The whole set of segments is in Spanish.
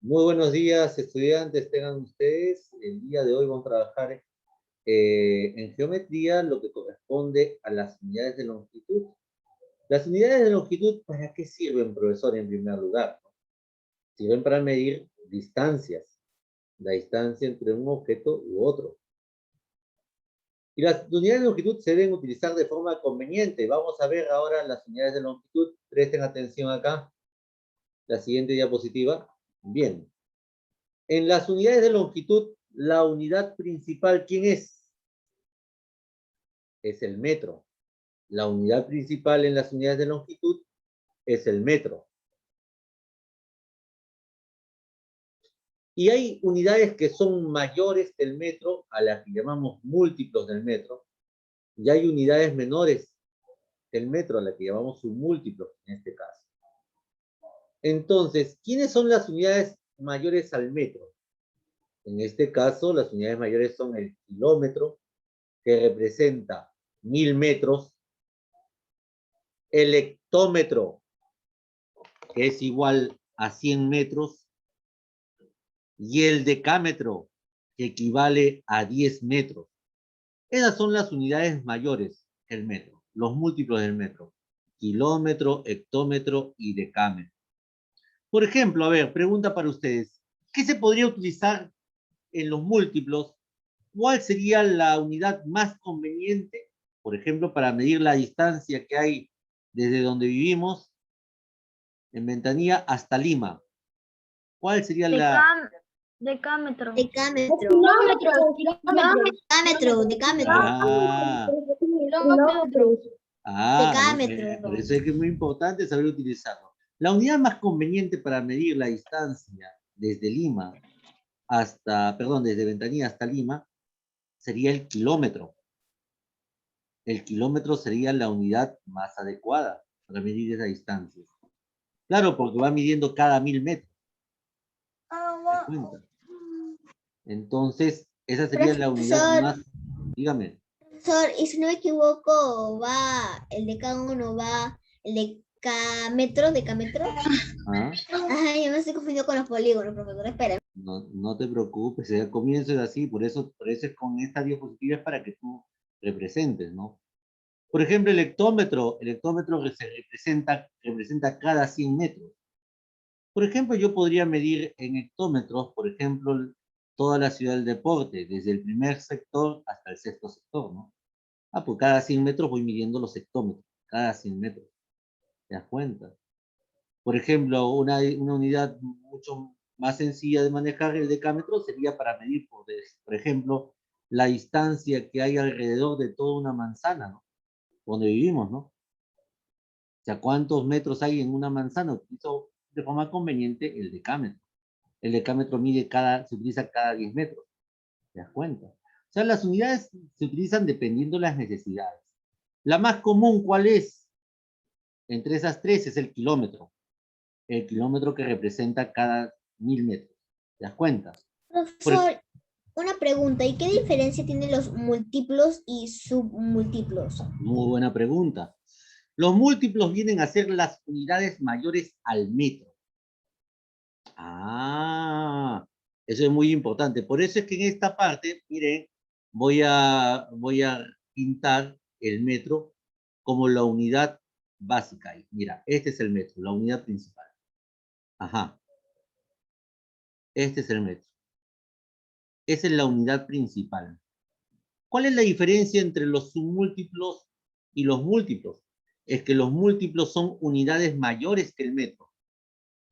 Muy buenos días, estudiantes, tengan ustedes. El día de hoy vamos a trabajar en geometría lo que corresponde a las unidades de longitud. Las unidades de longitud, ¿para qué sirven, profesor, en primer lugar? Sirven para medir distancias, la distancia entre un objeto u otro. Y las unidades de longitud se deben utilizar de forma conveniente. Vamos a ver ahora las unidades de longitud. Presten atención acá. La siguiente diapositiva. Bien. En las unidades de longitud, la unidad principal, ¿quién es? Es el metro. La unidad principal en las unidades de longitud es el metro. Y hay unidades que son mayores que el metro, a las que llamamos múltiplos del metro, y hay unidades menores que el metro, a las que llamamos submúltiplos en este caso. Entonces, ¿quiénes son las unidades mayores al metro? En este caso, las unidades mayores son el kilómetro, que representa 1000 metros, el hectómetro, que es igual a 100 metros, y el decámetro, que equivale a 10 metros. Esas son las unidades mayores del metro, los múltiplos del metro: kilómetro, hectómetro y decámetro. Por ejemplo, a ver, pregunta para ustedes: ¿qué se podría utilizar en los múltiplos? ¿Cuál sería la unidad más conveniente, por ejemplo, para medir la distancia que hay desde donde vivimos, en Ventanilla, hasta Lima? ¿Cuál sería la...? Decámetro. Decámetro. Decámetro. Ah, por eso es que es muy importante saber utilizarlo. La unidad más conveniente para medir la distancia desde Lima hasta, perdón, desde Ventanilla hasta Lima sería el kilómetro. El kilómetro sería la unidad más adecuada para medir esa distancia. Claro, porque va midiendo cada 1000 metros. ¿Te das cuenta? Entonces, esa sería la unidad más... Dígame. Profesor, y si no me equivoco, va, el de cada uno va, el decámetro. ¿Ah? Ajá, yo me estoy confundiendo con los polígonos, profesor, espera. No te preocupes, el comienzo es así, por eso es con esta diapositiva es para que tú representes, ¿no? Por ejemplo, el hectómetro se representa cada 100 metros. Por ejemplo, yo podría medir en hectómetros, por ejemplo, toda la ciudad del deporte, desde el primer sector hasta el sexto sector, ¿no? Pues cada 100 metros voy midiendo los hectómetros, cada 100 metros. ¿Te das cuenta? Por ejemplo, una unidad mucho más sencilla de manejar, el decámetro, sería para medir, por ejemplo, la distancia que hay alrededor de toda una manzana, ¿no? Donde vivimos, ¿no? O sea, ¿cuántos metros hay en una manzana? Utilizo de forma conveniente el decámetro. El decámetro se utiliza cada 10 metros. ¿Te das cuenta? O sea, las unidades se utilizan dependiendo de las necesidades. La más común, ¿cuál es? Entre esas tres es el kilómetro. El kilómetro que representa cada 1000 metros. ¿Te das cuenta? Profesor, una pregunta, ¿y qué diferencia tienen los múltiplos y submúltiplos? Muy buena pregunta. Los múltiplos vienen a ser las unidades mayores al metro. Eso es muy importante. Por eso es que en esta parte, miren, voy a pintar el metro como la unidad básica. Mira, este es el metro, la unidad principal. Ajá. Este es el metro. Esa es la unidad principal. ¿Cuál es la diferencia entre los submúltiplos y los múltiplos? Es que los múltiplos son unidades mayores que el metro.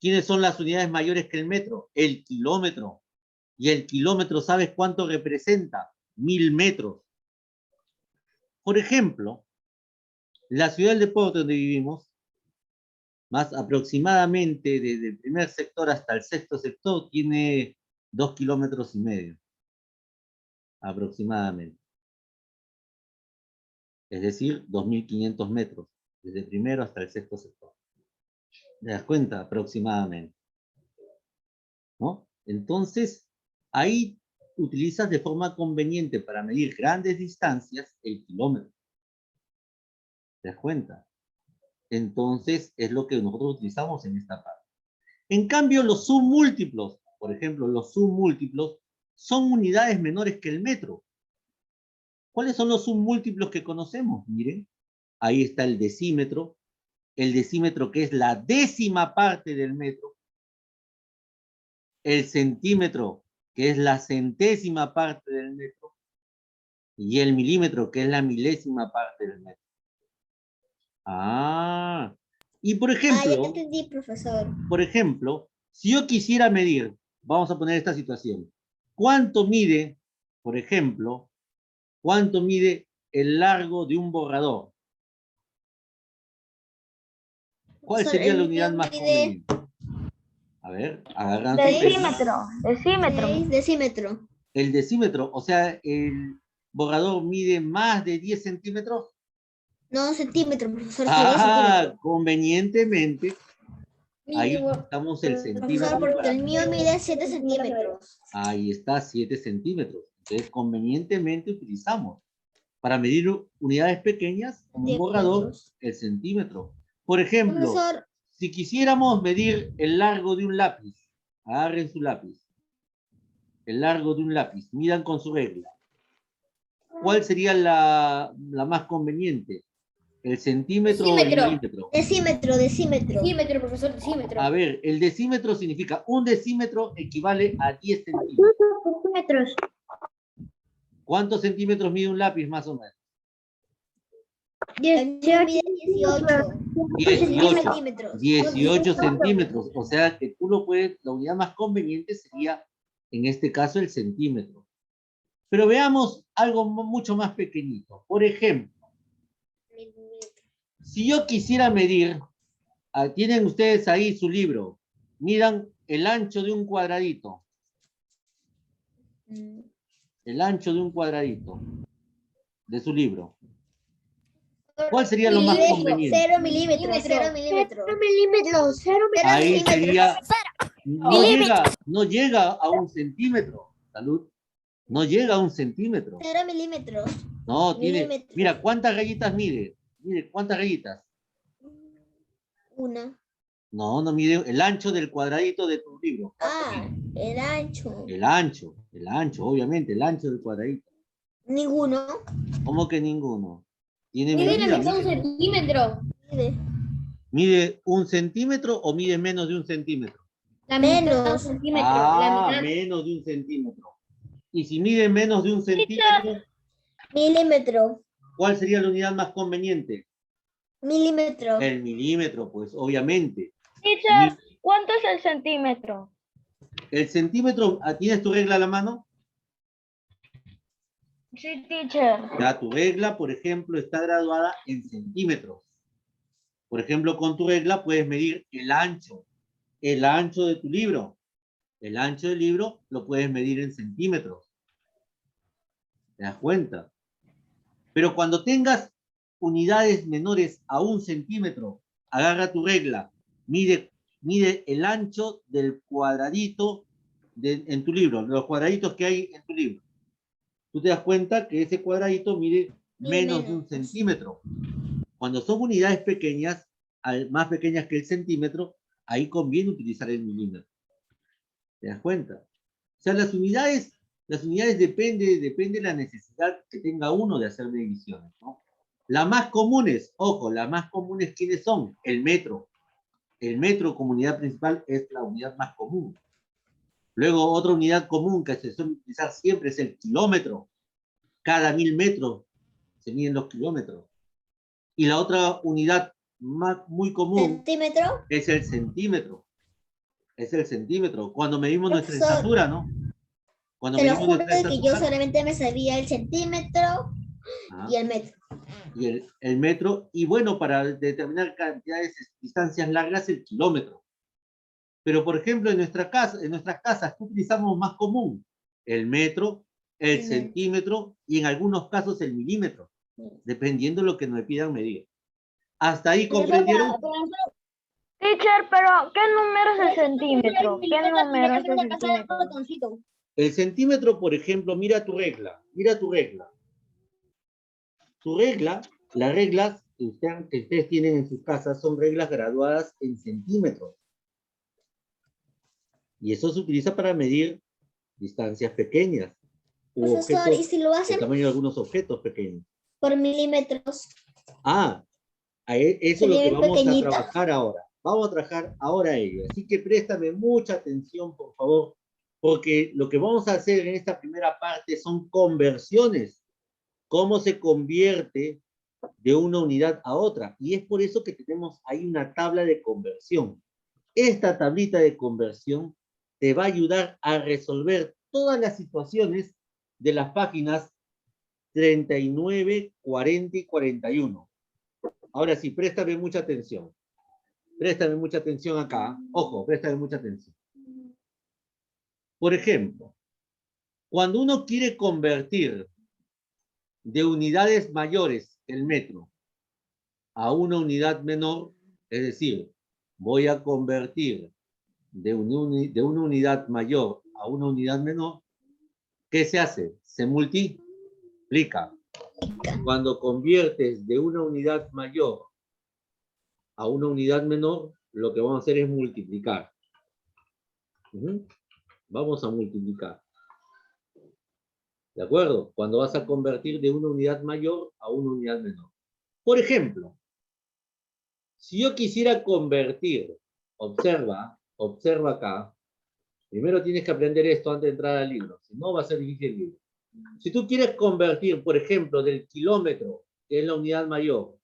¿Quiénes son las unidades mayores que el metro? El kilómetro. Y el kilómetro, ¿sabes cuánto representa? 1000 metros. Por ejemplo, la ciudad del deporte donde vivimos, más aproximadamente desde el primer sector hasta el sexto sector, tiene 2,5 kilómetros, aproximadamente. Es decir, 2500 metros, desde el primero hasta el sexto sector. ¿Te das cuenta? Aproximadamente. ¿No? Entonces, ahí utilizas de forma conveniente para medir grandes distancias el kilómetro. ¿Te das cuenta? Entonces, es lo que nosotros utilizamos en esta parte. En cambio, los submúltiplos, por ejemplo, los submúltiplos son unidades menores que el metro. ¿Cuáles son los submúltiplos que conocemos? Miren, ahí está el decímetro que es la décima parte del metro, el centímetro, que es la centésima parte del metro, y el milímetro, que es la milésima parte del metro. Ah, y por Ya ejemplo, entendí, profesor. si yo quisiera medir, vamos a poner esta situación, ¿cuánto mide, por ejemplo, cuánto mide el largo de un borrador? ¿Cuál Profesor, sería el la unidad mío más mide conveniente? A ver, agarran su regla. Decímetro. 6 decímetros. El decímetro, o sea, el borrador mide más de 10 centímetros. No, centímetros, profesor, sería centímetros. Convenientemente, ahí estamos el Profesor, centímetro. porque el mío mide 7 centímetros. Ahí está, 7 centímetros. Entonces, convenientemente utilizamos para medir unidades pequeñas, como un borrador, Centímetros. el centímetro. Por ejemplo, Profesor, si quisiéramos medir el largo de un lápiz, agarren su lápiz, el largo de un lápiz, midan con su regla. ¿Cuál sería la más conveniente? ¿El centímetro o el milímetro? decímetro. Decímetro, profesor, decímetro. A ver, el decímetro significa, un decímetro equivale a 10 centímetros. centímetros. ¿Cuántos centímetros mide un lápiz más o menos? El mío mide 18. 18. Centímetros. 18 centímetros. O sea que tú lo puedes, la unidad más conveniente sería, en este caso, el centímetro. Pero veamos algo mucho más pequeñito. Por ejemplo, si yo quisiera medir, tienen ustedes ahí su libro, midan el ancho de un cuadradito. El ancho de un cuadradito de su libro. ¿Cuál sería lo más conveniente? 0 milímetros. 0 milímetros. Ahí sería, no llega a un centímetro. Salud. No llega a un centímetro. 0 milímetros. No, tiene, Milímetros. mira, ¿cuántas rayitas mide? Mire, ¿cuántas rayitas? Una. No, no mide el ancho del cuadradito de tu libro. Ah, el ancho. El ancho, obviamente, el ancho del cuadradito. Ninguno. ¿Cómo que ninguno? Tiene Mide la medida. mitad de un centímetro. ¿Mide un centímetro o mide menos de un centímetro? La mitad de un Menos. centímetro. La mitad. Menos de un centímetro. Y si mide menos de un centímetro, Milímetro. ¿cuál sería la unidad más conveniente? Milímetro. El milímetro, pues, obviamente. Teacher, ¿cuánto es el centímetro? El centímetro, ¿tienes tu regla a la mano? Sí, teacher. Ya, tu regla, por ejemplo, está graduada en centímetros. Por ejemplo, con tu regla puedes medir el ancho de tu libro. El ancho del libro lo puedes medir en centímetros. ¿Te das cuenta? Pero cuando tengas unidades menores a un centímetro, agarra tu regla, mide el ancho del cuadradito en tu libro, los cuadraditos que hay en tu libro. Tú te das cuenta que ese cuadradito mide menos de un centímetro. Cuando son unidades pequeñas, más pequeñas que el centímetro, ahí conviene utilizar el milímetro. ¿Te das cuenta? O sea, las unidades depende de la necesidad que tenga uno de hacer mediciones, ¿no? Las más comunes, ojo, las más comunes, ¿quiénes son? El metro. El metro como unidad principal es la unidad más común. Luego, otra unidad común que se suele utilizar siempre es el kilómetro. Cada 1000 metros se miden los kilómetros. Y la otra unidad muy común ¿Centímetro? es el centímetro. Es el centímetro. Cuando medimos nuestra Profesor, estatura, ¿no? Cuando Te lo medimos juro nuestra que yo estatura. solamente me sabía el centímetro y el metro. Y el metro, y bueno, para determinar cantidades, distancias largas, el kilómetro. Pero, por ejemplo, en nuestras casas, ¿qué utilizamos más común? El metro, el centímetro y en algunos casos el milímetro, dependiendo de lo que nos pidan medir. ¿Hasta ahí comprendieron? Teacher, pero ¿qué número es el centímetro? ¿Qué número es el centímetro? El centímetro, por ejemplo, mira tu regla. Tu regla, las reglas que ustedes tienen en sus casas son reglas graduadas en centímetros. Y eso se utiliza para medir distancias pequeñas. U Profesor, objetos, ¿y si lo el hacen tamaño de algunos objetos pequeños. por milímetros? Eso es lo Sería que bien vamos a pequeñita. trabajar ahora. Vamos a trabajar ahora ello. Así que préstame mucha atención, por favor, porque lo que vamos a hacer en esta primera parte son conversiones. Cómo se convierte de una unidad a otra. Y es por eso que tenemos ahí una tabla de conversión. Esta tablita de conversión te va a ayudar a resolver todas las situaciones de las páginas 39, 40 y 41. Ahora sí, préstame mucha atención. Préstame mucha atención acá. Ojo, préstame mucha atención. Por ejemplo, cuando uno quiere convertir de unidades mayores el metro a una unidad menor, es decir, voy a convertir de una unidad mayor a una unidad menor, ¿qué se hace? Se multiplica. Cuando conviertes de una unidad mayor a una unidad menor, lo que vamos a hacer es multiplicar. Vamos a multiplicar. ¿De acuerdo? Cuando vas a convertir de una unidad mayor a una unidad menor. Por ejemplo, si yo quisiera convertir, observa acá, primero tienes que aprender esto antes de entrar al libro, si no va a ser difícil el libro. Si tú quieres convertir, por ejemplo, del kilómetro, que es la unidad mayor,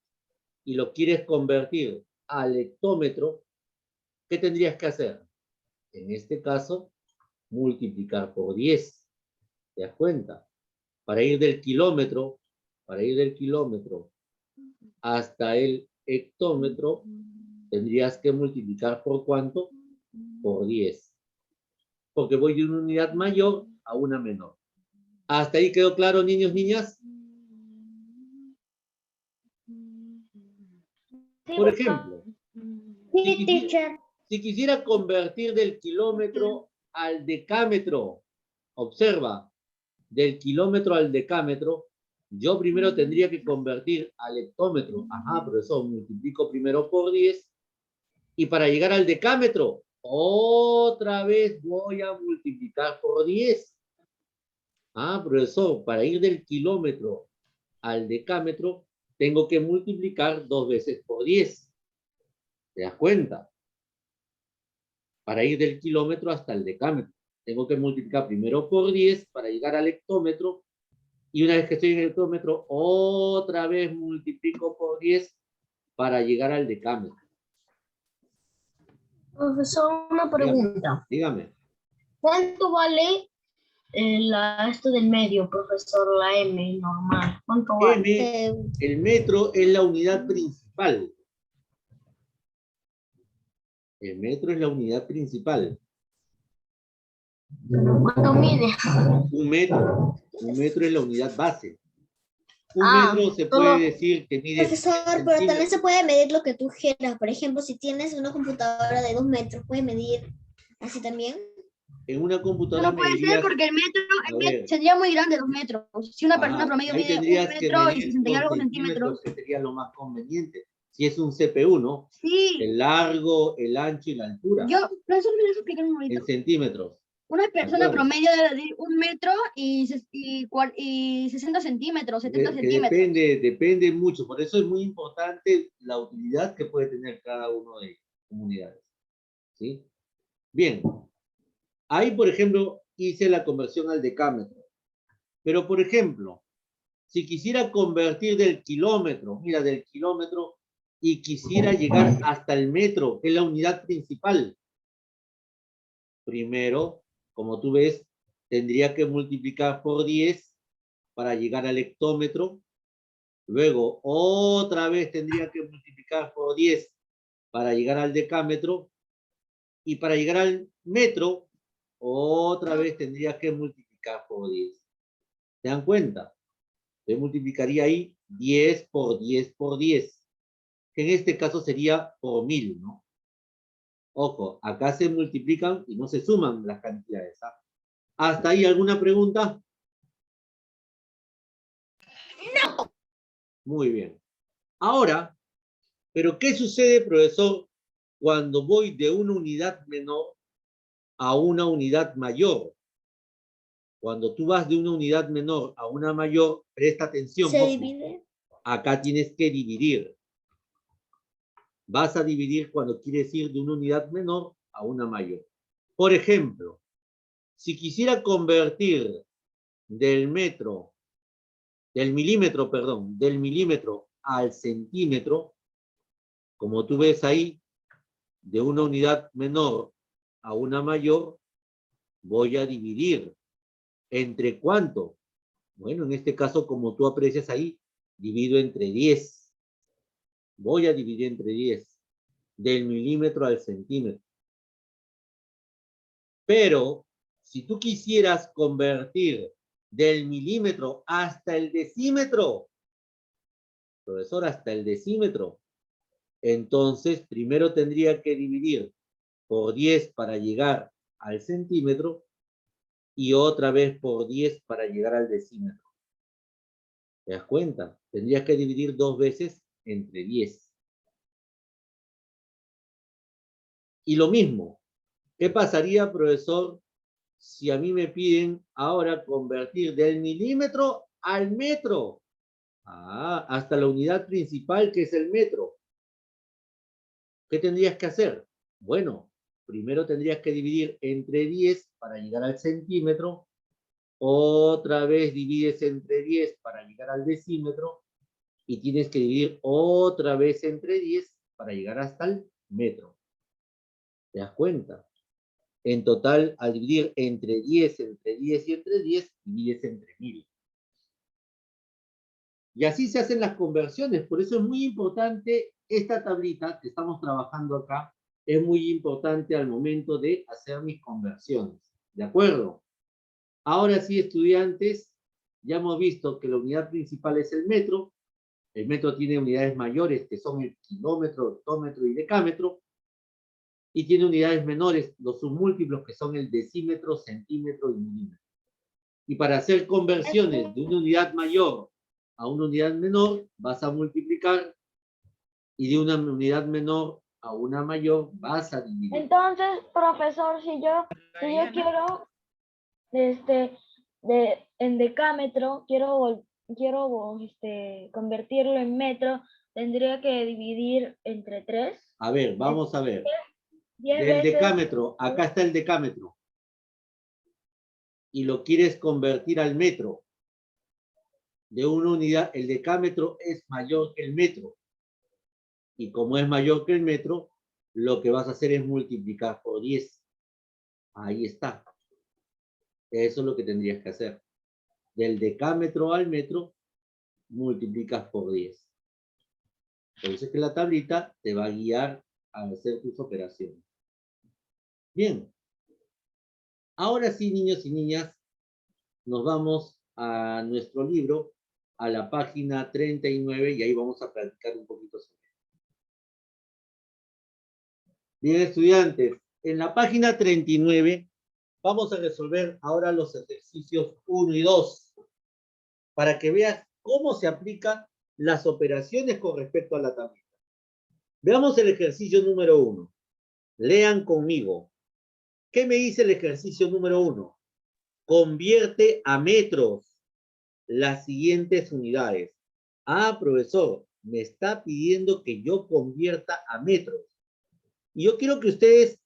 y lo quieres convertir al hectómetro, ¿qué tendrías que hacer? En este caso, multiplicar por 10. ¿Te das cuenta? Para ir del kilómetro hasta el hectómetro, tendrías que multiplicar por ¿cuánto? Por 10. Porque voy de una unidad mayor a una menor. ¿Hasta ahí quedó claro, niños, niñas? Por ejemplo, si quisiera convertir del kilómetro al decámetro, observa, del kilómetro al decámetro, yo primero tendría que convertir al hectómetro. Ajá, profesor, multiplico primero por 10. Y para llegar al decámetro, otra vez voy a multiplicar por 10. Ah, profesor, para ir del kilómetro al decámetro, tengo que multiplicar 2 veces por 10. ¿Te das cuenta? Para ir del kilómetro hasta el decámetro, tengo que multiplicar primero por 10 para llegar al hectómetro. Y una vez que estoy en el hectómetro, otra vez multiplico por 10 para llegar al decámetro. Profesor, una pregunta. Dígame. ¿Cuánto vale esto del medio, profesor, la M normal? ¿Cuánto vale? El metro es la unidad principal. El metro es la unidad principal. ¿Cuánto mide? Un metro es la unidad base. Un metro se puede decir que mide... Profesor, pero también se puede medir lo que tú quieras. Por ejemplo, si tienes una computadora de 2 metros, ¿puedes medir así también? En una computadora no puede ser porque el metro sería muy grande, 2 metros. Si una persona promedio mide 1 metro y 60 y algo centímetros. Que sería lo más conveniente. Si es un CPU, ¿no? Sí. El largo, el ancho y la altura. Profesor, me lo explicar un momento. En centímetros. Una persona promedio de 1 metro y 60 centímetros, 70 centímetros. Depende mucho. Por eso es muy importante la utilidad que puede tener cada uno de las comunidades. ¿Sí? Bien. Ahí, por ejemplo, hice la conversión al decámetro. Pero, por ejemplo, si quisiera convertir del kilómetro, y quisiera llegar hasta el metro, que es la unidad principal, primero, como tú ves, tendría que multiplicar por 10 para llegar al hectómetro. Luego, otra vez tendría que multiplicar por 10 para llegar al decámetro. Y para llegar al metro, otra vez tendría que multiplicar por 10. ¿Se dan cuenta? Se multiplicaría ahí 10 por 10 por 10. Que en este caso sería por 1000, ¿no? Ojo, acá se multiplican y no se suman las cantidades. ¿Ah? ¿Hasta ahí alguna pregunta? No. Muy bien. Ahora, ¿pero qué sucede, profesor, cuando voy de una unidad menor a una unidad mayor. Cuando tú vas de una unidad menor a una mayor, presta atención. ¿Se ojo. divide? Acá tienes que dividir. Vas a dividir cuando quieres ir de una unidad menor a una mayor. Por ejemplo, si quisiera convertir del milímetro al centímetro, como tú ves ahí, de una unidad menor a una mayor, voy a dividir. ¿Entre cuánto? Bueno, en este caso, como tú aprecias ahí, divido entre 10. Voy a dividir entre 10. Del milímetro al centímetro. Pero, si tú quisieras convertir del milímetro hasta el decímetro, profesor, hasta el decímetro, entonces primero tendría que dividir por 10 para llegar al centímetro y otra vez por 10 para llegar al decímetro. ¿Te das cuenta? Tendrías que dividir 2 veces entre 10. Y lo mismo, ¿qué pasaría, profesor, si a mí me piden ahora convertir del milímetro al metro? Hasta la unidad principal, que es el metro. ¿Qué tendrías que hacer? Bueno, primero tendrías que dividir entre 10 para llegar al centímetro. Otra vez divides entre 10 para llegar al decímetro. Y tienes que dividir otra vez entre 10 para llegar hasta el metro. ¿Te das cuenta? En total, al dividir entre 10 y entre 10, divides entre 1000. Y así se hacen las conversiones. Por eso es muy importante esta tablita que estamos trabajando acá. Es muy importante al momento de hacer mis conversiones. ¿De acuerdo? Ahora sí, estudiantes, ya hemos visto que la unidad principal es el metro. El metro tiene unidades mayores, que son el kilómetro, octómetro y decámetro. Y tiene unidades menores, los submúltiplos, que son el decímetro, centímetro y milímetro. Y para hacer conversiones de una unidad mayor a una unidad menor, vas a multiplicar, y de una unidad menor a una mayor vas a dividir. Entonces, profesor, si yo quiero en decámetro, quiero convertirlo en metro, tendría que dividir entre 3. A ver, vamos a ver. 10 Del veces. decámetro, acá está el decámetro. Y lo quieres convertir al metro. De una unidad, el decámetro es mayor que el metro. Y como es mayor que el metro, lo que vas a hacer es multiplicar por 10. Ahí está. Eso es lo que tendrías que hacer. Del decámetro al metro, multiplicas por 10. Por eso es que la tablita te va a guiar a hacer tus operaciones. Bien. Ahora sí, niños y niñas, nos vamos a nuestro libro, a la página 39, y ahí vamos a practicar un poquito sobre eso. Bien, estudiantes, en la página 39 vamos a resolver ahora los ejercicios 1 y 2, para que veas cómo se aplican las operaciones con respecto a la tablita. Veamos el ejercicio número 1. Lean conmigo. ¿Qué me dice el ejercicio número 1? Convierte a metros las siguientes unidades. Profesor, me está pidiendo que yo convierta a metros. Y yo quiero que ustedes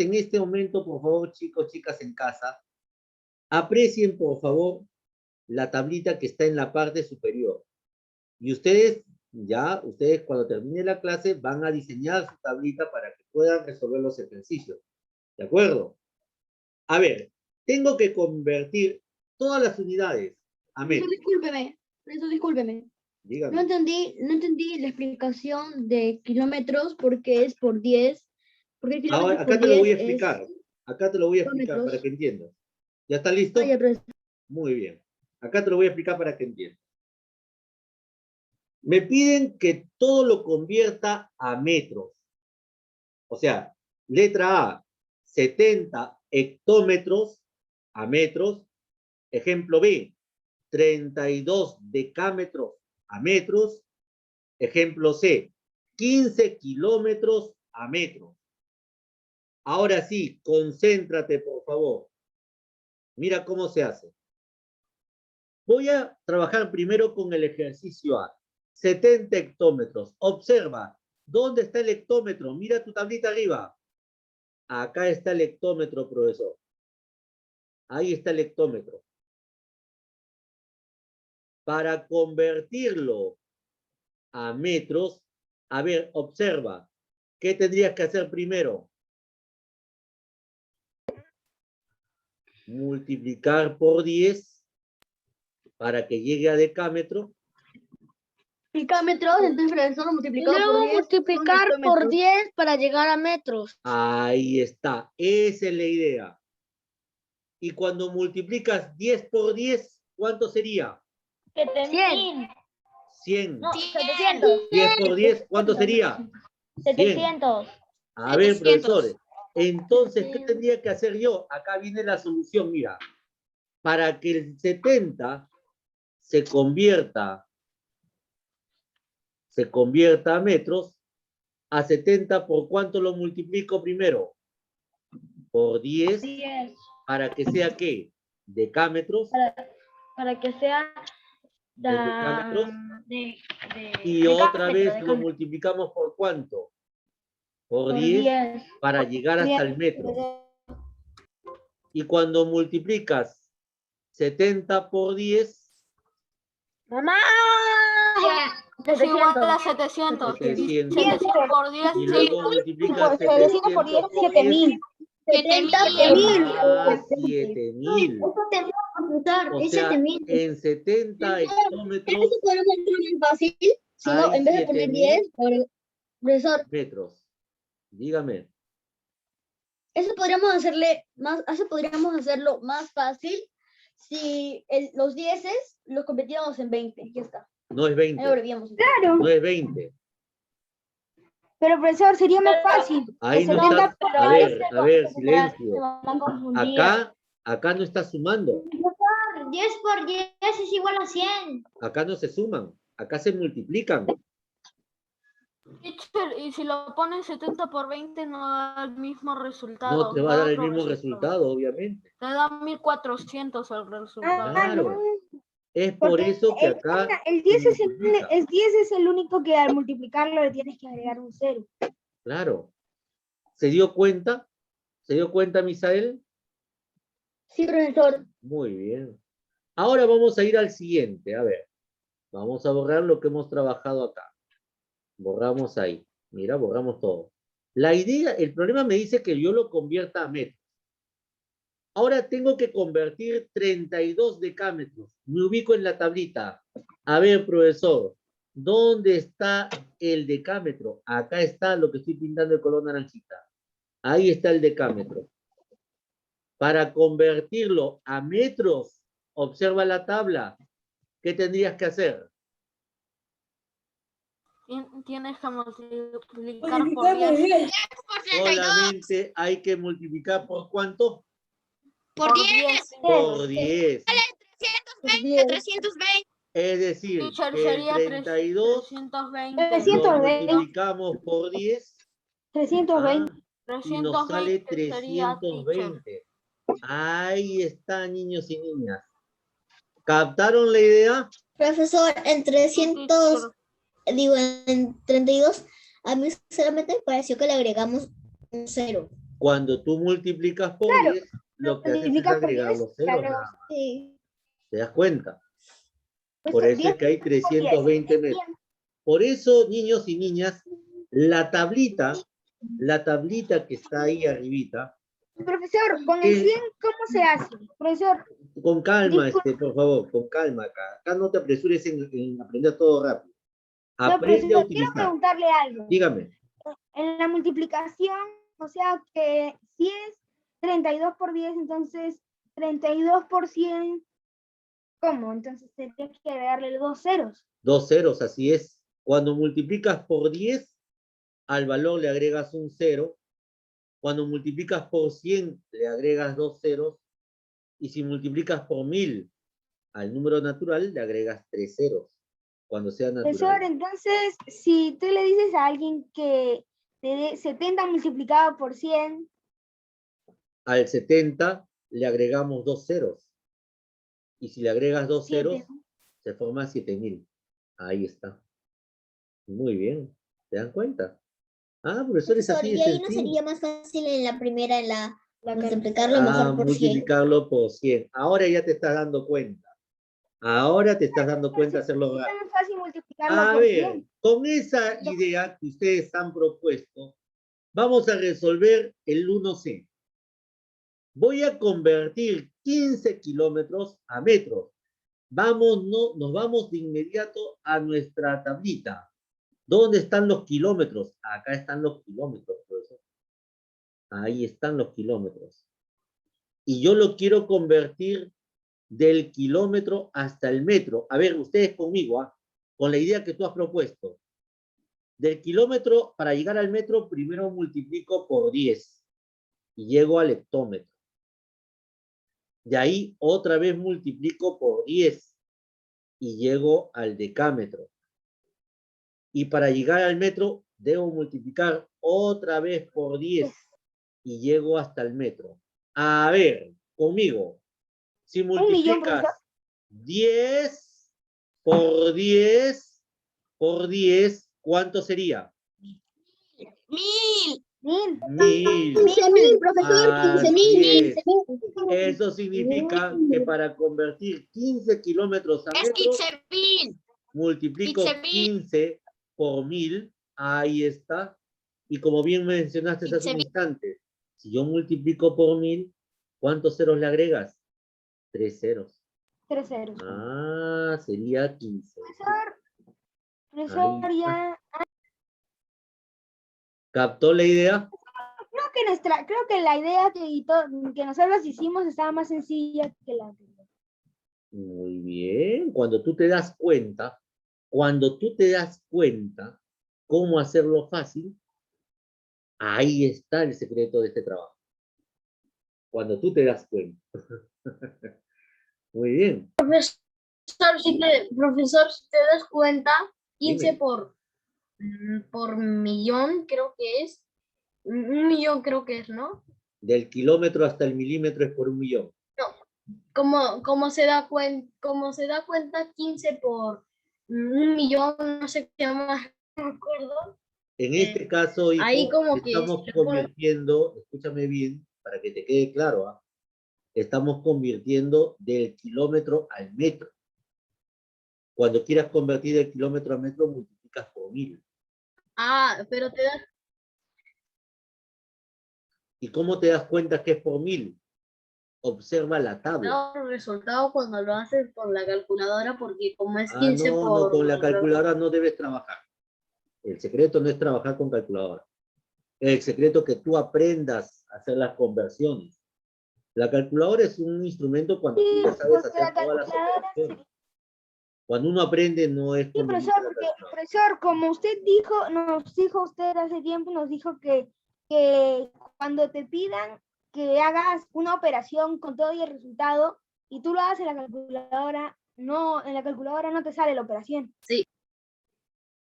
en este momento, por favor, chicos, chicas en casa, aprecien, por favor, la tablita que está en la parte superior. Y ustedes cuando termine la clase, van a diseñar su tablita para que puedan resolver los ejercicios. ¿De acuerdo? A ver, tengo que convertir todas las unidades a metros. Discúlpeme. Dígame. No entendí la explicación de kilómetros porque es por 10. Porque kilómetros Acá por te lo voy a 10 explicar. es Acá te lo voy a explicar kilómetros. para que entiendas. ¿Ya está listo? Vaya, profesor. Muy bien. Acá te lo voy a explicar para que entiendas. Me piden que todo lo convierta a metros. O sea, letra A, 70 hectómetros a metros. Ejemplo B, 32 decámetros a metros. Ejemplo C, 15 kilómetros a metros. Ahora sí, concéntrate, por favor. Mira cómo se hace. Voy a trabajar primero con el ejercicio A. 70 hectómetros. Observa, ¿dónde está el hectómetro? Mira tu tablita arriba. Acá está el hectómetro, profesor. Ahí está el hectómetro. Para convertirlo a metros, a ver, observa, ¿qué tendrías que hacer primero? Multiplicar por 10 para que llegue a decámetro. Decámetros, entonces profesor multiplicado por 10. multiplicar por 10 para llegar a metros. Ahí está, esa es la idea. Y cuando multiplicas 10 por 10, ¿cuánto sería? 100. 100. No, 700. 10 por 10, ¿cuánto sería? 100. 700. A ver, profesores, entonces, ¿qué tendría que hacer yo? Acá viene la solución, mira. Para que el 70 se convierta a metros, a 70, ¿por cuánto lo multiplico primero? Por 10, 10. para que sea, ¿qué? Decámetros. Para que sea Decámetros. de Y otra vez lo multiplicamos ¿por cuánto? Por 10, para llegar hasta el metro. Y cuando multiplicas 70 por 10, ¡Mamá! Es igual a 700. 700. 700 por 10. Y luego multiplicas 700 por 10, 7000. 70.000. Ah, 7000. O Es sea, 7.000. en 70 hectómetros Eso podemos hacerlo más fácil. Si no, hay en vez de poner 7.000 10, profesor, metros. Dígame. eso podríamos hacerlo más fácil si los 10 los convertíamos en 20. Ya está. No es 20. Ahí abreviamos. No es 20. Pero profesor, sería más fácil. Ahí no está. A ver, silencio. Acá no está sumando. 10 por 10 es igual a 100. Acá no se suman. Acá se multiplican. Teacher, y si lo pones 70 por 20 no da el mismo resultado. No te va a dar el otro mismo resultado, obviamente. Te da 1400 el resultado. Claro. Es por eso que acá El 10 se multiplica. es el único que al multiplicarlo le tienes que agregar un 0. Claro. ¿Se dio cuenta? ¿Se dio cuenta, Misael? Sí, profesor. Muy bien. Ahora vamos a ir al siguiente. A ver. Vamos a borrar lo que hemos trabajado acá. Borramos ahí. Mira, borramos todo. La idea, el problema me dice que yo lo convierta a metros. Ahora tengo que convertir 32 decámetros. Me ubico en la tablita. A ver, profesor, ¿dónde está el decámetro? Acá está lo que estoy pintando de color naranjita. Ahí está el decámetro. Para convertirlo a metros, observa la tabla. ¿Qué tendrías que hacer? Tienes que multiplicar por 10. Solamente hay que multiplicar ¿por cuánto? Por 10. Por 10. 320. Es decir, Teacher, que el sería 32 320. lo multiplicamos por 10 320. y nos sale 320 sería, teacher. 320. Ahí está, niños y niñas. ¿Captaron la idea? Profesor, en 300, en 32, a mí solamente me pareció que le agregamos un 0. Cuando tú multiplicas por 10, lo que haces es agregar los ceros. nada más. Sí. ¿Te das cuenta? Pues Por eso es que hay 320 metros. Por eso, niños y niñas, la tablita que está ahí arribita. Profesor, con el 100, ¿cómo se hace? Profesor, Con calma, por favor, con calma acá. Acá no te apresures en aprender todo rápido. no, Aprende a profesor, quiero utilizar. preguntarle algo. Dígame. En la multiplicación, o sea que si es 32 por 10, entonces 32 por 100, ¿cómo? Entonces tendría que agregarle 2 ceros. 2 ceros, así es. Cuando multiplicas por 10, al valor le agregas un 0. Cuando multiplicas por 100, le agregas 2 ceros. Y si multiplicas por 1000 al número natural, le agregas 3 ceros. Cuando sea natural. Profesor, entonces, si tú le dices a alguien que te dé 70 multiplicado por 100, Al 70 le agregamos 2 ceros. Y si le agregas 2 ceros, se forma 7000. Ahí está. Muy bien. ¿Se dan cuenta? Ah, profesor, es así de y ahí no sencillo. sería más fácil en la primera, multiplicarlo mejor por 100. Multiplicarlo por 100. Ahora ya te estás dando cuenta. Ahora te estás dando cuenta de hacerlo rápido. Es tan fácil multiplicarlo A por ver, 100. con esa idea que ustedes han propuesto, vamos a resolver el 1C. Voy a convertir 15 kilómetros a metros. Nos vamos de inmediato a nuestra tablita. ¿Dónde están los kilómetros? Acá están los kilómetros, profesor. Ahí están los kilómetros. Y yo lo quiero convertir del kilómetro hasta el metro. A ver, ustedes conmigo, ¿ah? Con la idea que tú has propuesto. Del kilómetro, para llegar al metro, primero multiplico por 10 y llego al hectómetro. De ahí otra vez multiplico por 10 y llego al decámetro. Y para llegar al metro, debo multiplicar otra vez por 10 y llego hasta el metro. A ver, conmigo. Si multiplicas 10 por 10 por 10, ¿cuánto sería? 1000. 15.000, profesor, 15.000. Eso significa que para convertir 15 kilómetros a metros, 15.000. multiplico 15 por 1000, ahí está. Y como bien mencionaste hace un instante, si yo multiplico por 1000, ¿cuántos ceros le agregas? 3 ceros. 3 ceros. Ah, sería 15. Profesor, ya. ¿Captó la idea? Creo que la idea que nosotros hicimos estaba más sencilla que la anterior. Muy bien. Cuando tú te das cuenta cómo hacerlo fácil, ahí está el secreto de este trabajo. Cuando tú te das cuenta. Muy bien. Profesor, si te das cuenta, 15 Dime. por millón, creo que es. 1.000.000 creo que es, ¿no? Del kilómetro hasta el milímetro es por 1.000.000. Como se da cuenta, 15 por 1.000.000, no sé qué más, no me acuerdo. En este caso, hijo, ahí como que estamos convirtiendo, escúchame bien, para que te quede claro, ¿ah? Estamos convirtiendo del kilómetro al metro. Cuando quieras convertir el kilómetro a metro, multiplicas por 1000. Ah, pero te das. ¿Y cómo te das cuenta que es por 1000? Observa la tabla. El resultado cuando lo haces por la calculadora, porque como es 15 No, con la calculadora no debes trabajar. El secreto no es trabajar con calculadora. El secreto es que tú aprendas a hacer las conversiones. La calculadora es un instrumento cuando tú ya sabes hacer todas las operaciones. Cuando uno aprende no es... Sí, profesor, como usted nos dijo usted hace tiempo, nos dijo que cuando te pidan que hagas una operación con todo y el resultado, y tú lo haces en la calculadora, no te sale la operación. Sí.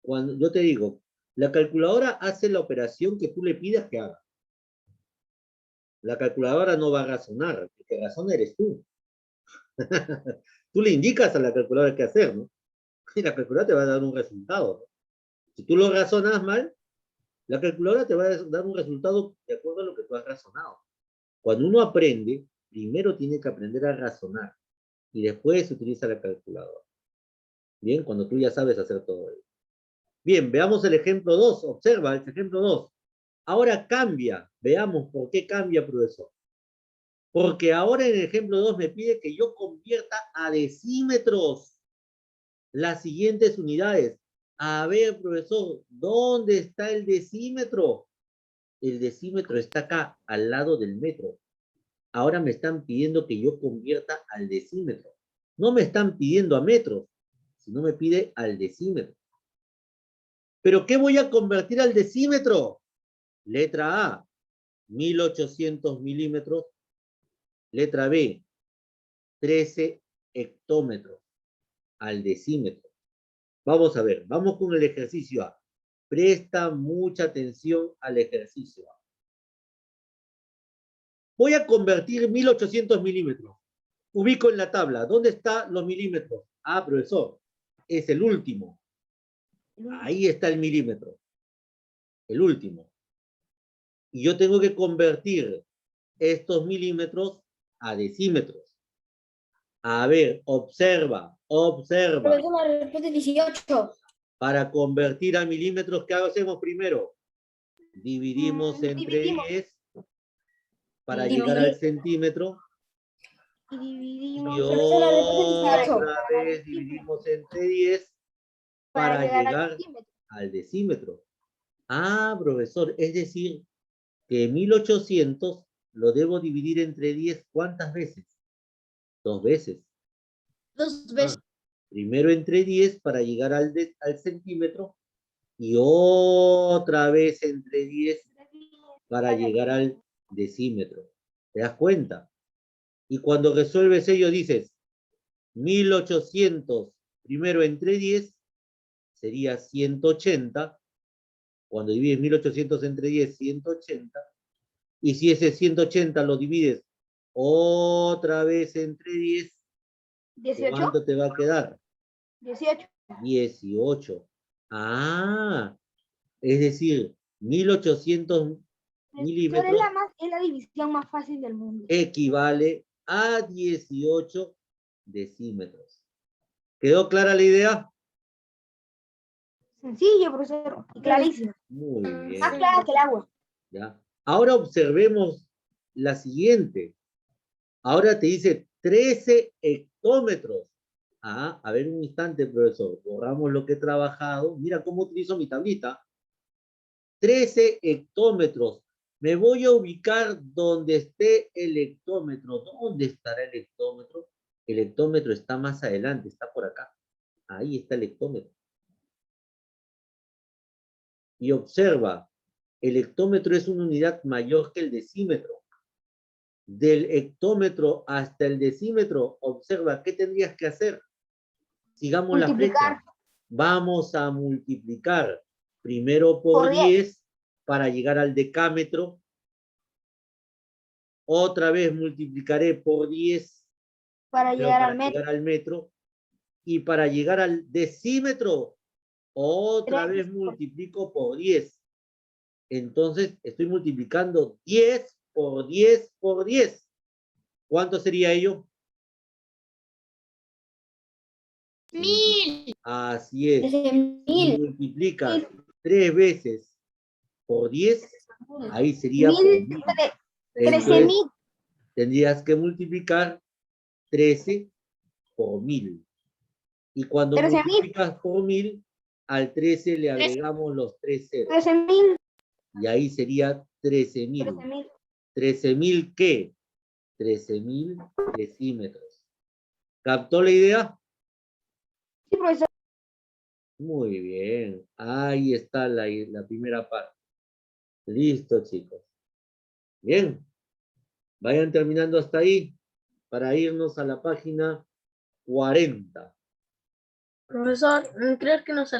Cuando yo te digo, la calculadora hace la operación que tú le pidas que haga. La calculadora no va a razonar, el que razona eres tú. Tú le indicas a la calculadora qué hacer, ¿no? Y la calculadora te va a dar un resultado, ¿no? Si tú lo razonas mal, la calculadora te va a dar un resultado de acuerdo a lo que tú has razonado. Cuando uno aprende, primero tiene que aprender a razonar y después utiliza la calculadora. Bien, cuando tú ya sabes hacer todo eso. Bien, veamos el ejemplo 2. Observa el ejemplo 2. Ahora cambia. Veamos por qué cambia, profesor. Porque ahora en el ejemplo 2 me pide que yo convierta a decímetros las siguientes unidades. A ver, profesor, ¿dónde está el decímetro? El decímetro está acá, al lado del metro. Ahora me están pidiendo que yo convierta al decímetro. No me están pidiendo a metros, sino me pide al decímetro. ¿Pero qué voy a convertir al decímetro? Letra A, 1800 milímetros. Letra B, 13 hectómetros al decímetro. Vamos a ver, vamos con el ejercicio A. Presta mucha atención al ejercicio A. Voy a convertir 1800 milímetros. Ubico en la tabla. ¿Dónde están los milímetros? Ah, profesor, es el último. Ahí está el milímetro. El último. Y yo tengo que convertir estos milímetros a decímetros. A ver, observa. Profesor, la respuesta es 18. Para convertir a milímetros, ¿qué hacemos primero? Dividimos entre 10 para llegar al centímetro. Y dividimos Y Profesor, la respuesta es 18. otra vez dividimos entre 10 para llegar al decímetro. Ah, profesor, es decir, que 1800 lo debo dividir entre 10, ¿cuántas veces? 2 veces. 2 veces. Primero entre 10 para llegar al centímetro y otra vez entre 10 para llegar al decímetro. ¿Te das cuenta? Y cuando resuelves ello dices 1800 primero entre 10 sería 180. Cuando divides 1800 entre 10, 180. Y si ese 180 lo divides otra vez entre 10, 18. ¿cuánto te va a quedar? 18. 18. Ah, es decir, 1800 milímetros Es la división más fácil del mundo. equivale a 18 decímetros. ¿Quedó clara la idea? Sencillo, profesor. Y clarísimo. Muy bien. Más clara que el agua. ¿Ya? Ahora observemos la siguiente. Ahora te dice 13 hectómetros. Ah, a ver un instante, profesor. Borramos lo que he trabajado. Mira cómo utilizo mi tablita. 13 hectómetros. Me voy a ubicar donde esté el hectómetro. ¿Dónde estará el hectómetro? El hectómetro está más adelante, está por acá. Ahí está el hectómetro. Y observa, el hectómetro es una unidad mayor que el decímetro. Del hectómetro hasta el decímetro, observa, ¿qué tendrías que hacer? Sigamos la flecha. Vamos a multiplicar primero por 10 para llegar al decámetro. Otra vez multiplicaré por 10 para llegar al metro. Llegar al metro. Y para llegar al decímetro, otra vez multiplico por 10. Entonces, estoy multiplicando 10 por 10 por 10. ¿Cuánto sería ello? 1000. Así es. 1000. Si multiplicas 3 veces por 10, ahí sería por 1000. 13.000. Tendrías que multiplicar 13 por 1000. Y cuando 13.000. multiplicas por 1000, al 13 le agregamos los 3 ceros. 13.000. Y ahí sería 13.000. 13.000 ¿qué? 13.000 decímetros. ¿Captó la idea? Sí, profesor. Muy bien. Ahí está la primera parte. Listo, chicos. Bien. Vayan terminando hasta ahí para irnos a la página 40. Profesor, creo que nos